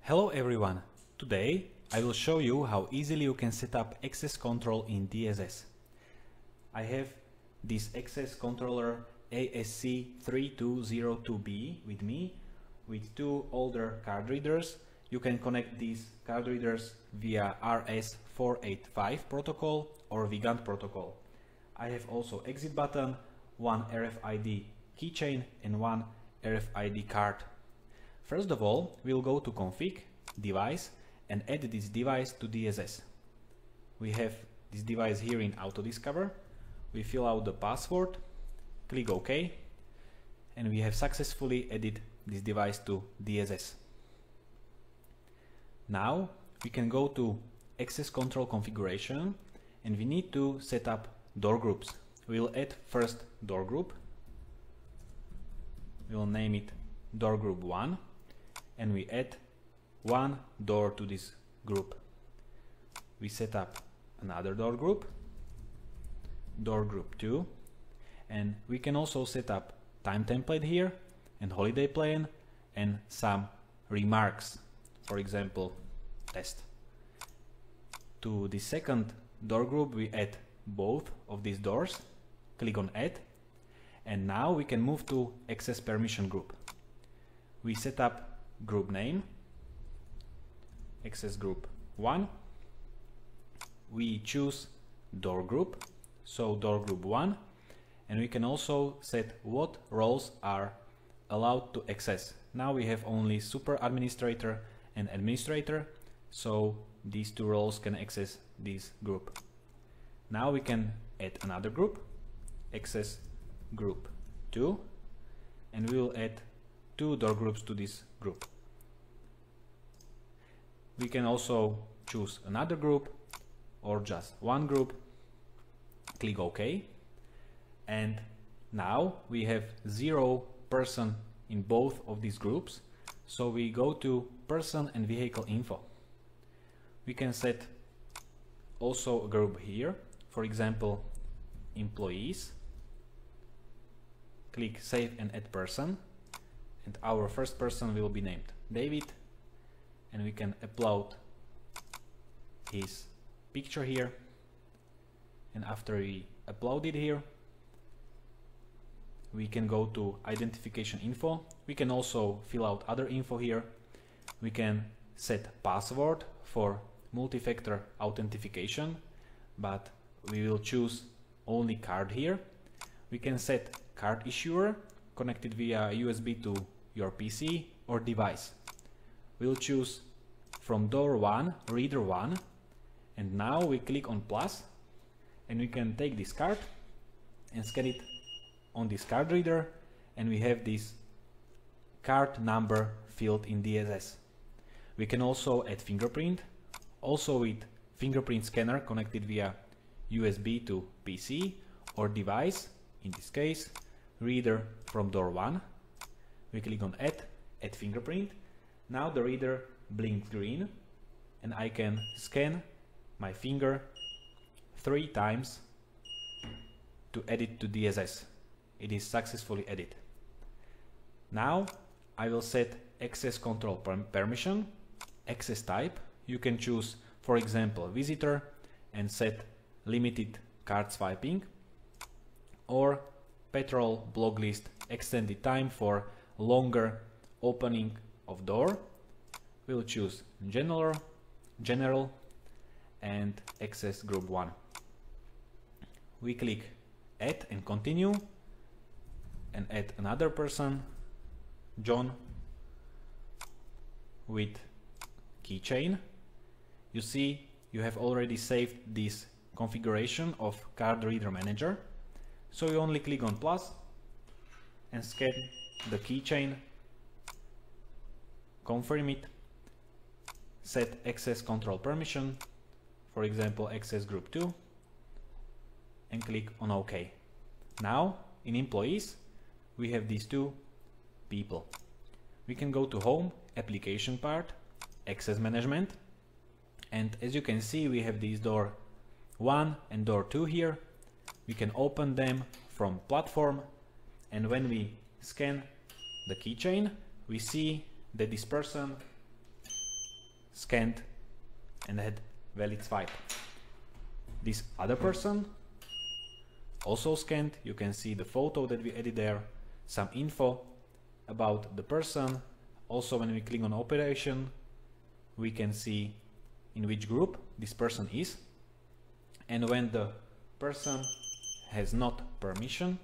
Hello everyone! Today I will show you how easily you can set up access control in DSS. I have this access controller ASC3202B with me with two older card readers. You can connect these card readers via RS485 protocol or Gigant protocol. I have also exit button, one RFID keychain and one RFID card. First of all, we'll go to config, device, and add this device to DSS. We have this device here in auto discover. We fill out the password, click OK, and we have successfully added this device to DSS. Now we can go to access control configuration and we need to set up door groups. We'll add first door group. We'll name it door group 1 and we add one door to this group. We set up another door group 2, and we can also set up time template here and holiday plan and some remarks, for example test. To the second door group we add both of these doors, click on add, and now we can move to access permission group. We set up group name, access group 1, we choose door group, so door group 1, and we can also set what roles are allowed to access. Now we have only super administrator and administrator, so these two roles can access this group. Now we can add another group, access group 2, and we will add two door groups to this group. We can also choose another group or just one group, click OK, and now we have 0 person in both of these groups, so we go to person and vehicle info. We can set also a group here, for example employees, click save and add person, and our first person will be named David, and we can upload his picture here, and after we upload it here we can go to identification info. We can also fill out other info here. We can set password for multi-factor authentication, but we will choose only card here. We can set card issuer connected via USB to your PC or device. We'll choose from door 1, reader 1, and now we click on plus and we can take this card and scan it on this card reader, and we have this card number field in DSS. We can also add fingerprint, also with fingerprint scanner connected via USB to PC or device, in this case reader from door 1. We click on add fingerprint. Now the reader blinks green and I can scan my finger 3 times to add it to DSS. It is successfully added. Now I will set access control permission, access type. You can choose, for example, visitor and set limited card swiping, or patrol block list, extended time for longer opening of door. We'll choose general and access group 1. We click add and continue and add another person, John, with keychain. You see you have already saved this configuration of card reader manager, so you only click on plus and scan the keychain, confirm it, set access control permission, for example access group 2, and click on OK. Now in employees we have these two people. We can go to home, application part, access management, and as you can see we have these door 1 and door 2 here. We can open them from platform, and when we scan the keychain we see that this person scanned and had valid swipe. This other person also scanned. You can see the photo that we added there, some info about the person. Also, when we click on operation, we can see in which group this person is. And when the person has not permission,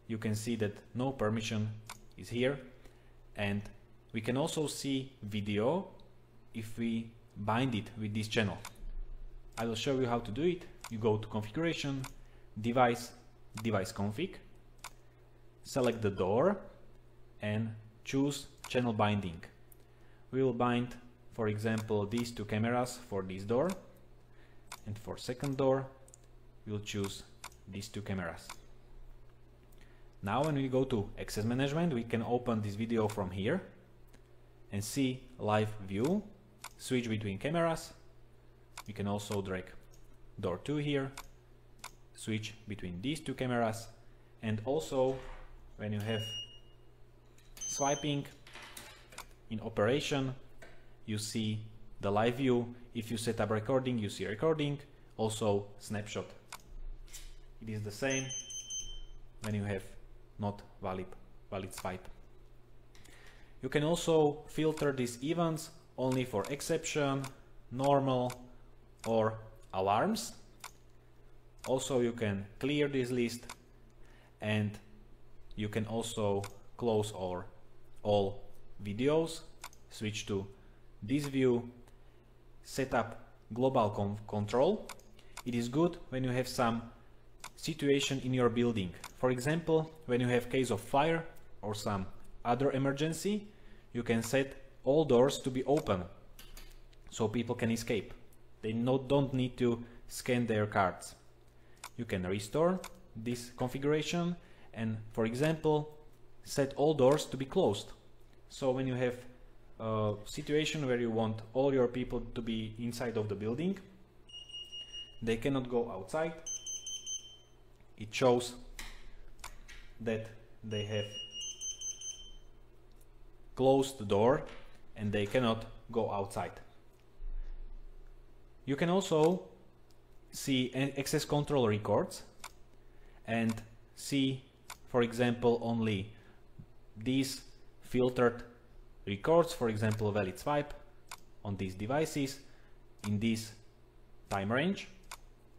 you can see that no permission is here. And we can also see video if we bind it with this channel. I will show you how to do it. You go to configuration, device, device config, select the door and choose channel binding. We will bind, for example, these two cameras for this door, and for second door we'll choose these two cameras. Now when we go to access management, we can open this video from here and see live view, switch between cameras. We can also drag door 2 here, switch between these two cameras, and also when you have swiping in operation, you see the live view. If you set up recording, you see recording, also snapshot. It is the same when you have not valid swipe. You can also filter these events only for exception, normal, or alarms. Also, you can clear this list, and you can also close all videos, switch to this view, set up global control. It is good when you have some situation in your building. For example, when you have case of fire or some other emergency, you can set all doors to be open so people can escape. They don't need to scan their cards. You can restore this configuration and, for example, set all doors to be closed. So when you have a situation where you want all your people to be inside of the building, they cannot go outside, it shows that they have closed the door and they cannot go outside. You can also see access control records and see, for example, only these filtered records, for example, valid swipe on these devices in this time range.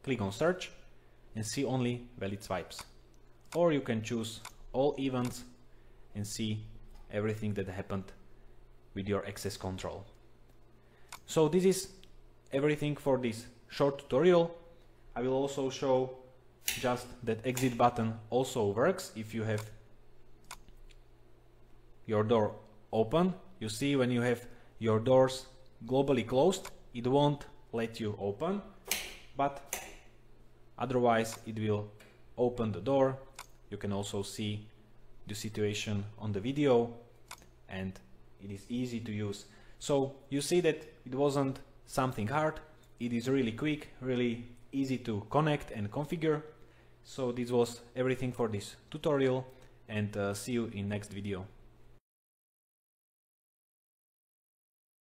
Click on search and see only valid swipes. Or you can choose all events and see everything that happened with your access control. So this is everything for this short tutorial. I will also show just that exit button also works if you have your door open. You see, when you have your doors globally closed, it won't let you open, but otherwise it will open the door. You can also see the situation on the video and it is easy to use. So you see that it wasn't something hard. It is really quick, really easy to connect and configure. So this was everything for this tutorial, and see you in next video.